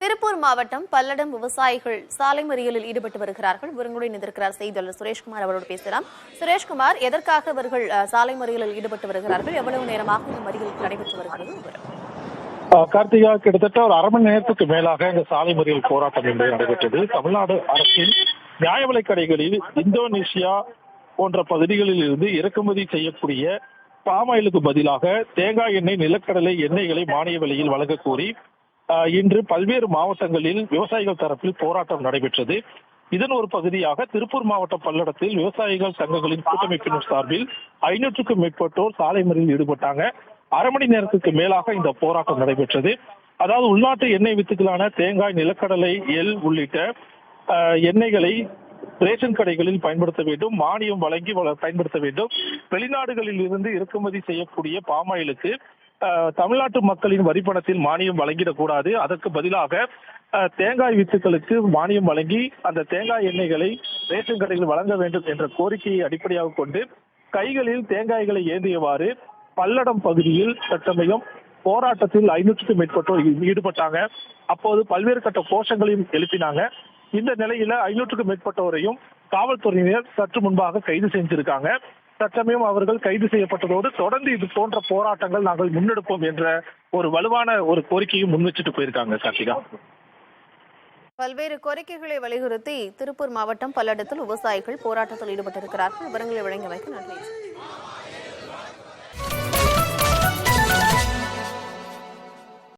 திருப்பூர் மாவட்டம் பல்லடம் விவசாயிகள் சாலை மறியலில் ஈடுபட்டு வருகிறார்கள். விவரங்களுடன் இணைந்திருக்கிறார் செய்தியாளர் சுரேஷ்குமார். அவரோடு பேசலாம். சுரேஷ்குமார், எதற்காக அவர்கள் சாலை மறியலில் ஈடுபட்டு வருகிறார்கள்? எவ்வளவு நேரமாக இந்த மறியல் நடைபெற்று வருகிறது? கார்த்திகா, கிட்டத்தட்ட ஒரு அரை மணி நேரத்துக்கு மேலாக இந்த சாலை மறியல் போராட்டம் என்பது நடைபெற்றது. தமிழ்நாடு அரசின் நியாய விலைக் கடைகளில் இந்தோனேஷியா போன்ற பகுதிகளில் இருந்து இறக்குமதி செய்யக்கூடிய பாமாயிலுக்கு பதிலாக தேங்காய் எண்ணெய், நிலக்கடலை எண்ணெய்களை மானிய விலையில் வழங்க கோரி இன்று பல்வேறு மாவட்டங்களில் விவசாயிகள் தரப்பில் போராட்டம் நடைபெற்றது. இதன் ஒரு பகுதியாக திருப்பூர் மாவட்டம் பல்லடத்தில் விவசாயிகள் சங்கங்களின் கூட்டமைப்பினர் சார்பில் 500க்கும் மேற்பட்டோர் சாலை மறியலில் ஈடுபட்டாங்க. அரை மணி நேரத்துக்கு மேலாக இந்த போராட்டம் நடைபெற்றது. அதாவது உள்நாட்டு எண்ணெய் வித்துக்களான தேங்காய், நிலக்கடலை, எள் உள்ளிட்ட எண்ணெய்களை ரேஷன் கடைகளில் பயன்படுத்த வேண்டும், மானியம் வழங்கி பயன்படுத்த வேண்டும். வெளிநாடுகளில் இருந்து இறக்குமதி செய்யக்கூடிய பாமாயிலுக்கு தமிழ்நாட்டு மக்களின் வரிப்பணத்தில் மானியம் வழங்கிடக்கூடாது. அதற்கு பதிலாக தேங்காய் வித்துக்களுக்கு மானியம் வழங்கி அந்த தேங்காய் எண்ணெய்களை ரேஷன் கடையில் வழங்க வேண்டும் என்ற கோரிக்கையை அடிப்படையாக கொண்டு கைகளில் தேங்காய்களை ஏந்தியவாறு பல்லடம் பகுதியில் சட்டமயம் போராட்டத்தில் 500க்கும் மேற்பட்டோர் ஈடுபட்டாங்க. அப்போது பல்வேறு கட்ட கோஷங்களையும் எழுப்பினாங்க. இந்த நிலையில 500க்கும் மேற்பட்டோரையும் காவல்துறையினர் சற்று முன்பாக கைது செஞ்சிருக்காங்க. தற்சமயம் அவர்கள் கைது செய்யப்பட்டதோடு தொடர்ந்து இது போன்ற போராட்டங்கள் நாங்கள் முன்னெடுப்போம் என்ற ஒரு வலுவான ஒரு கோரிக்கையும் முன்வச்சுட்டு போயிருக்காங்க. கார்த்திகா, பல்வேறு கோரிக்கைகளை வலியுறுத்தி திருப்பூர் மாவட்டம் பல்லடத்தில் விவசாயிகள் போராட்டத்தில் ஈடுபட்டிருக்கிறார்கள். விவரங்களை வழங்கியமைக்கு நன்றி.